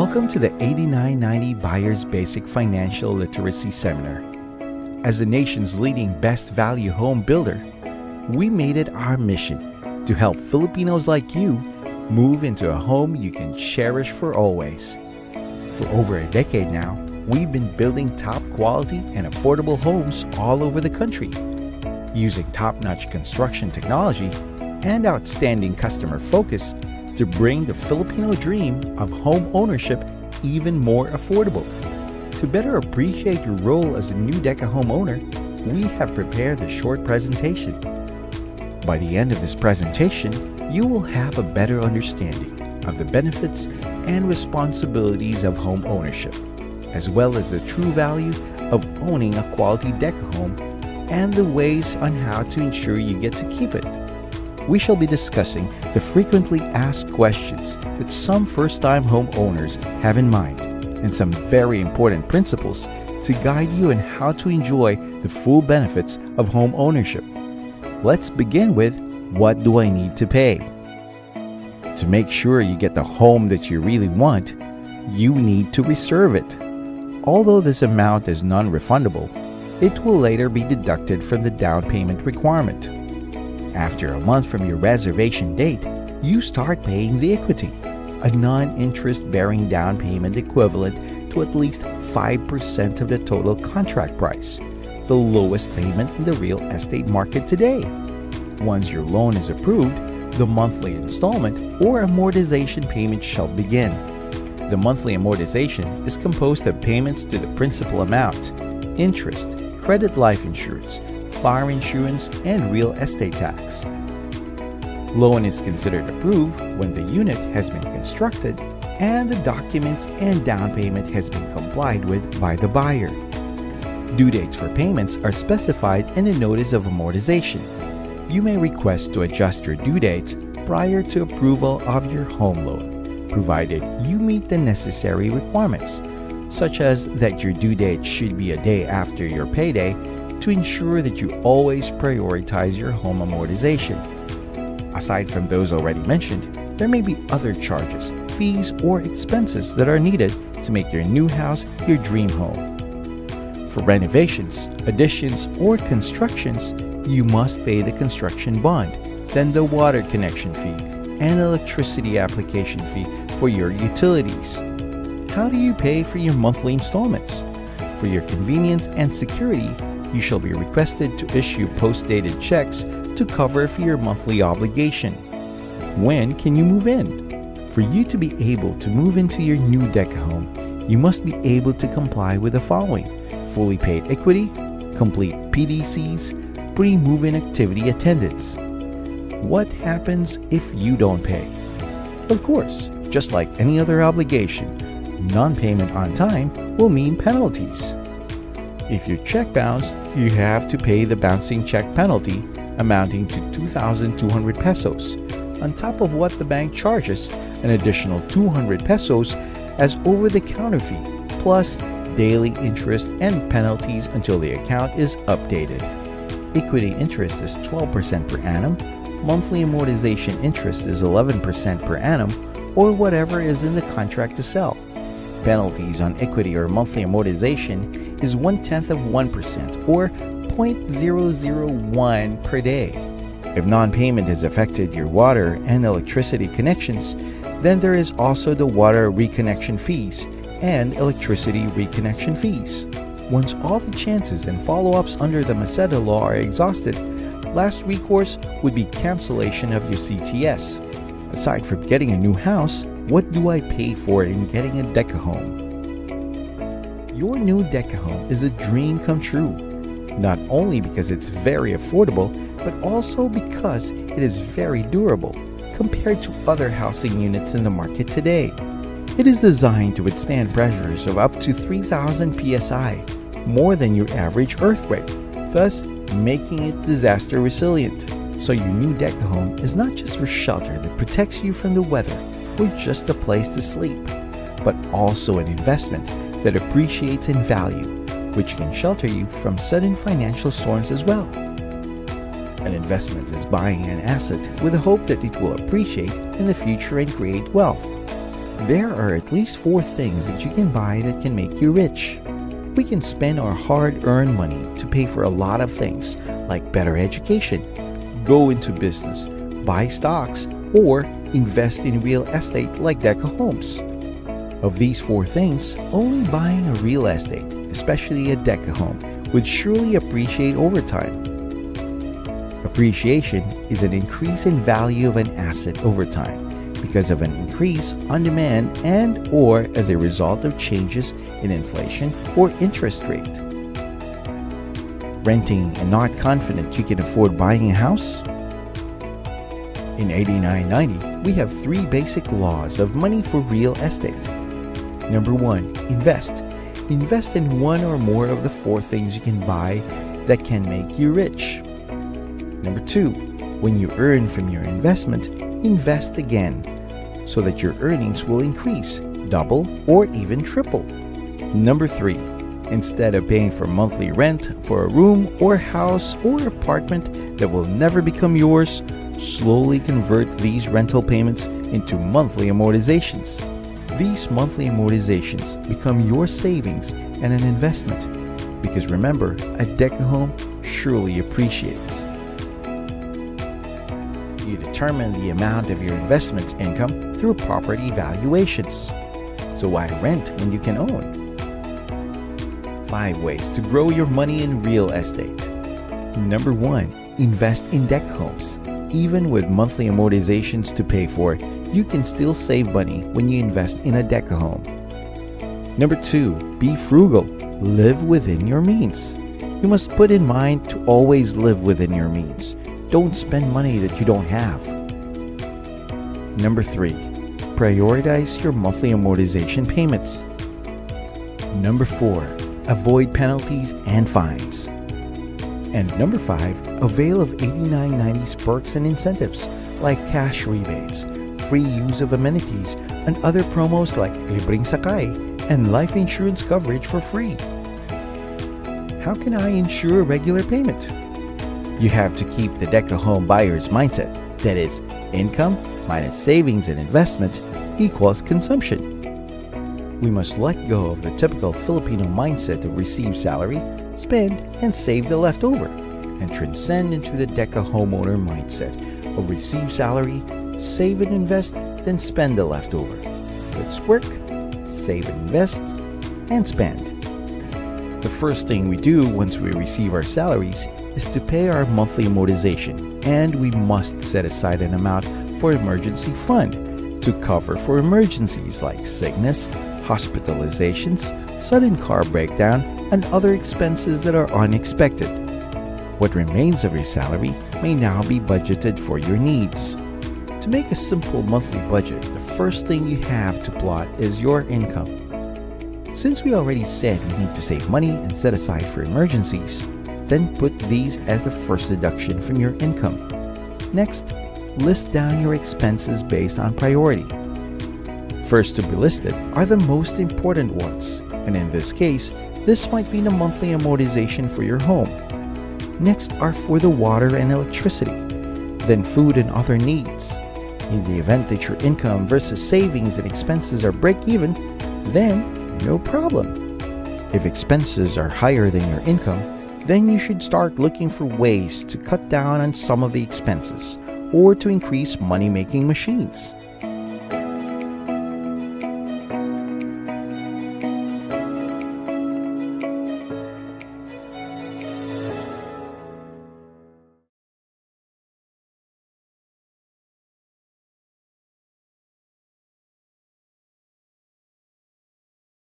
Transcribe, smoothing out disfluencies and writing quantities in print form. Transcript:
Welcome to the 8990 Buyer's Basic Financial Literacy Seminar. As the nation's leading best value home builder, we made it our mission to help Filipinos like you move into a home you can cherish for always. For over a decade now, we've been building top quality and affordable homes all over the country, using top-notch construction technology and outstanding customer focus to bring the Filipino dream of home ownership even more affordable. To better appreciate your role as a new Deca homeowner, we have prepared a short presentation. By the end of this presentation, you will have a better understanding of the benefits and responsibilities of home ownership, as well as the true value of owning a quality Deca home and the ways on how to ensure you get to keep it. We shall be discussing the frequently asked questions that some first-time homeowners have in mind and some very important principles to guide you in how to enjoy the full benefits of home ownership. Let's begin with, what do I need to pay? To make sure you get the home that you really want, you need to reserve it. Although this amount is non-refundable, it will later be deducted from the down payment requirement. After a month from your reservation date, you start paying the equity, a non-interest bearing down payment equivalent to at least 5% of the total contract price, the lowest payment in the real estate market today. Once your loan is approved, the monthly installment or amortization payment shall begin. The monthly amortization is composed of payments to the principal amount, interest, credit life insurance, fire insurance, and real estate tax. Loan is considered approved when the unit has been constructed and the documents and down payment has been complied with by the buyer. Due dates for payments are specified in a notice of amortization. You may request to adjust your due dates prior to approval of your home loan, provided you meet the necessary requirements, such as that your due date should be a day after your payday to ensure that you always prioritize your home amortization. Aside from those already mentioned, there may be other charges, fees, or expenses that are needed to make your new house your dream home. For renovations, additions, or constructions, you must pay the construction bond, then the water connection fee, and electricity application fee for your utilities. How do you pay for your monthly installments? For your convenience and security, you shall be requested to issue post-dated checks to cover for your monthly obligation. When can you move in? For you to be able to move into your new Deca home, you must be able to comply with the following: fully paid equity, complete PDCs, pre-move-in activity attendance. What happens if you don't pay? Of course, just like any other obligation, non-payment on time will mean penalties. If your check bounced, you have to pay the bouncing check penalty amounting to 2,200 pesos, on top of what the bank charges, an additional 200 pesos as over-the-counter fee, plus daily interest and penalties until the account is updated. Equity interest is 12% per annum, monthly amortization interest is 11% per annum, or whatever is in the contract to sell. Penalties on equity or monthly amortization is 0.1% or 0.001 per day. If non-payment has affected your water and electricity connections, then there is also the water reconnection fees and electricity reconnection fees. Once all the chances and follow-ups under the Maceda law are exhausted, last recourse would be cancellation of your CTS. Aside from getting a new house, what do I pay for in getting a Deca home? Your new Deca home is a dream come true, not only because it's very affordable, but also because it is very durable compared to other housing units in the market today. It is designed to withstand pressures of up to 3,000 psi, more than your average earthquake, thus making it disaster resilient. So your new Deca home is not just for shelter that protects you from the weather or just a place to sleep, but also an investment that appreciates in value, which can shelter you from sudden financial storms as well. An investment is buying an asset with the hope that it will appreciate in the future and create wealth. There are at least 4 things that you can buy that can make you rich. We can spend our hard-earned money to pay for a lot of things like better education, go into business, buy stocks, or invest in real estate like Deca Homes. Of these 4 things, only buying a real estate, especially a Deca home, would surely appreciate over time. Appreciation is an increase in value of an asset over time because of an increase on demand and or as a result of changes in inflation or interest rate. Renting and not confident you can afford buying a house? In 8990, we have 3 basic laws of money for real estate. Number 1, invest. Invest in one or more of the 4 things you can buy that can make you rich. Number 2, when you earn from your investment, invest again so that your earnings will increase, double, or even triple. Number 3, instead of paying for monthly rent for a room or house or apartment that will never become yours, slowly convert these rental payments into monthly amortizations. These monthly amortizations become your savings and an investment because remember, a Deca home surely appreciates. You determine the amount of your investment income through property valuations. So why rent when you can own? 5 ways to grow your money in real estate. Number 1, invest in Deca homes. Even with monthly amortizations to pay for, you can still save money when you invest in a Deca home. Number 2, be frugal. Live within your means. You must put in mind to always live within your means. Don't spend money that you don't have. Number 3, prioritize your monthly amortization payments. Number 4, avoid penalties and fines. And number 5, avail of 8990's perks and incentives like cash rebates, free use of amenities, and other promos like libreng sakay and life insurance coverage for free. How can I ensure regular payment? You have to keep the Deca home buyer's mindset, that is, income minus savings and investment equals consumption. We must let go of the typical Filipino mindset of receive salary, spend, and save the leftover, and transcend into the Deca homeowner mindset of receive salary, save and invest, then spend the leftover. Let's work, save and invest, and spend. The first thing we do once we receive our salaries is to pay our monthly amortization, and we must set aside an amount for emergency fund to cover for emergencies like sickness, hospitalizations, sudden car breakdown, and other expenses that are unexpected. What remains of your salary may now be budgeted for your needs. To make a simple monthly budget, the first thing you have to plot is your income. Since we already said we need to save money and set aside for emergencies, then put these as the first deduction from your income. Next, list down your expenses based on priority. First to be listed are the most important ones, and in this case, this might be the monthly amortization for your home. Next are for the water and electricity, then food and other needs. In the event that your income versus savings and expenses are break-even, then no problem. If expenses are higher than your income, then you should start looking for ways to cut down on some of the expenses or to increase money-making machines.